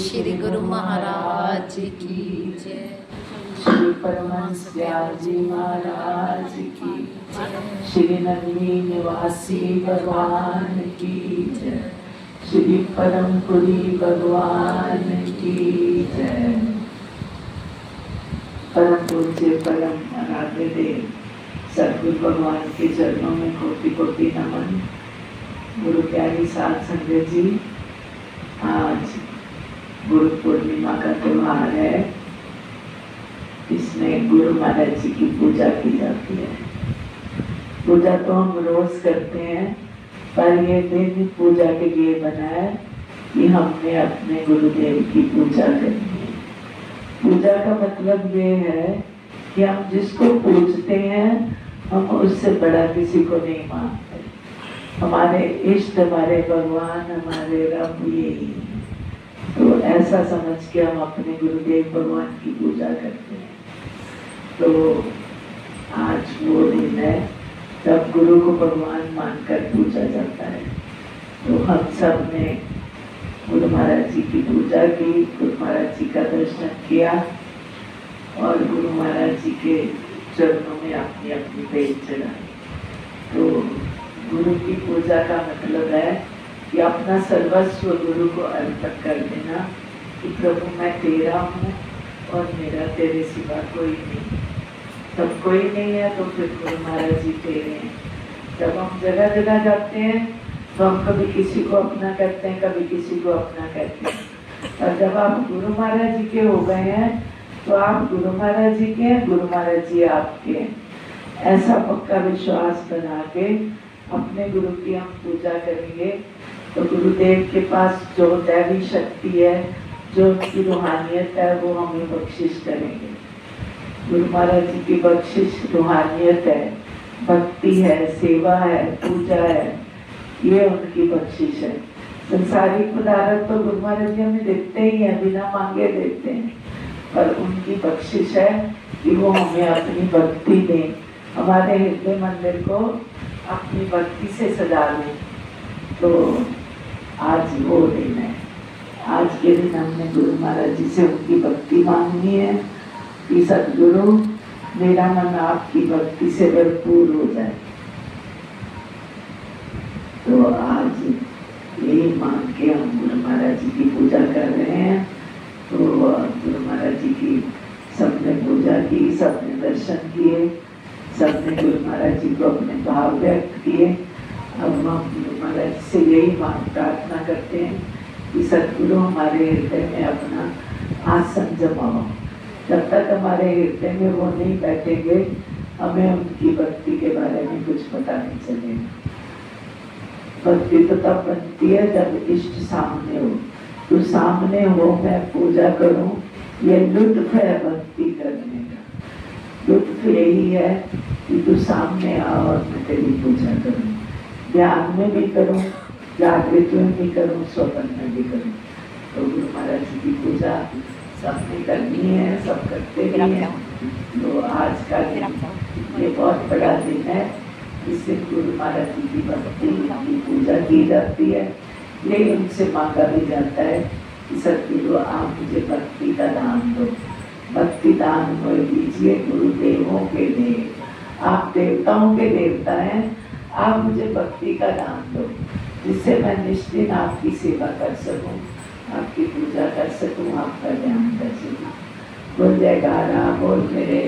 श्री गुरु महाराज की जय। श्री परमहंस दयाल जी महाराज की जय। श्री नंदी निवासी भगवान की जय। श्री परमपुरी भगवान की जय। परम पूज्य परम आराध्य देव सद्गुरु भगवान के चरणों में कोटि कोटि नमन। गुरु प्यारी साध संगत जी, आज गुरु पूर्णिमा का त्योहार है। इसमें गुरु महाराज जी की पूजा की जाती है। पूजा तो हम रोज करते हैं, पर ये दिन पूजा के लिए बना है कि हमने अपने गुरुदेव की पूजा करनी है। पूजा का मतलब ये है कि हम जिसको पूजते हैं हम उससे बड़ा किसी को नहीं मानते। हमारे इष्ट, हमारे भगवान, हमारे रब यही है। तो ऐसा समझ के हम अपने गुरुदेव भगवान की पूजा करते हैं। तो आज वो दिन है जब गुरु को भगवान मानकर पूजा जाता है। तो हम सब ने गुरु महाराज जी की पूजा की, गुरु महाराज जी का दर्शन किया और गुरु महाराज जी के चरणों में अपनी अपनी भेंट चढ़ाई। तो गुरु की पूजा का मतलब है कि अपना सर्वस्व गुरु को अर्पण कर देना कि प्रभु मैं तेरा हूँ और मेरा तेरे सिवा कोई नहीं। तब कोई नहीं है तो फिर गुरु महाराज जी तेरे हैं। जब हम जगह जगह जाते हैं तो हम कभी किसी को अपना कहते हैं, कभी किसी को अपना कहते हैं। और जब आप गुरु महाराज जी के हो गए हैं तो आप गुरु महाराज जी के हैं, गुरु महाराज जी आपके हैं। ऐसा पक्का विश्वास बना के अपने गुरु की हम पूजा करेंगे तो गुरुदेव के पास जो दैवी शक्ति है, जो उनकी रूहानियत है, वो हमें बख्शिश करेंगे। गुरु महाराज जी की बख्शिश रूहानियत है, भक्ति है, सेवा है, पूजा है, ये उनकी बख्शिश है। संसारिक पदार्थ तो गुरु महाराज जी हमें देते ही हैं, बिना मांगे देते हैं, पर उनकी बख्शिश है कि वो हमें अपनी भक्ति दें, हमारे हृदय मंदिर को अपनी भक्ति से सजा दें। तो आज वो दिन है। आज के दिन हमने गुरु महाराज जी से उनकी भक्ति मांगनी है कि सद्गुरु मेरा मन आपकी भक्ति से भरपूर हो जाए। तो आज यही मांग के हम गुरु महाराज जी की पूजा कर रहे हैं। तो गुरु महाराज जी की सबने पूजा की, सबने दर्शन किए, सबने गुरु महाराज जी को अपने भाव व्यक्त किए। अब हम गुरु महाराज जी से यही प्रार्थना करते हैं कि सद्गुरु हमारे हृदय में अपना आसन जमाओ। जब तक हमारे हृदय में वो नहीं बैठेंगे हमें उनकी भक्ति के बारे में कुछ पता नहीं चलेगा। भक्ति तो तब बनती है जब इष्ट सामने हो। तो सामने हो, मैं पूजा करूं, ये लुत्फ है भक्ति करने का। लुत्फ यही है कि तू सामने आओ और मैं तेरी पूजा करूं। ध्यान में भी करूं, जागृत में भी करूं, स्वप्न में भी करूं। तो गुरु महाराज जी की पूजा सबने करनी है, सब करते भी हैं। तो आज का दिन ये बहुत बड़ा दिन है। इस दिन गुरु महाराज जी की भक्ति की पूजा की जाती है। यही उनसे मांगा भी जाता है कि सद्गुरु आप मुझे भक्ति का दान दो, भक्ति दान कर दीजिए गुरुदेवों के देव। आप देवताओं के देवता हैं, आप मुझे भक्ति का दान दो जिससे मैं निश्चित आपकी सेवा कर सकूं, आपकी पूजा कर सकूं, आपका ध्यान कर सकूं। बोल जयकारा, बोल मेरे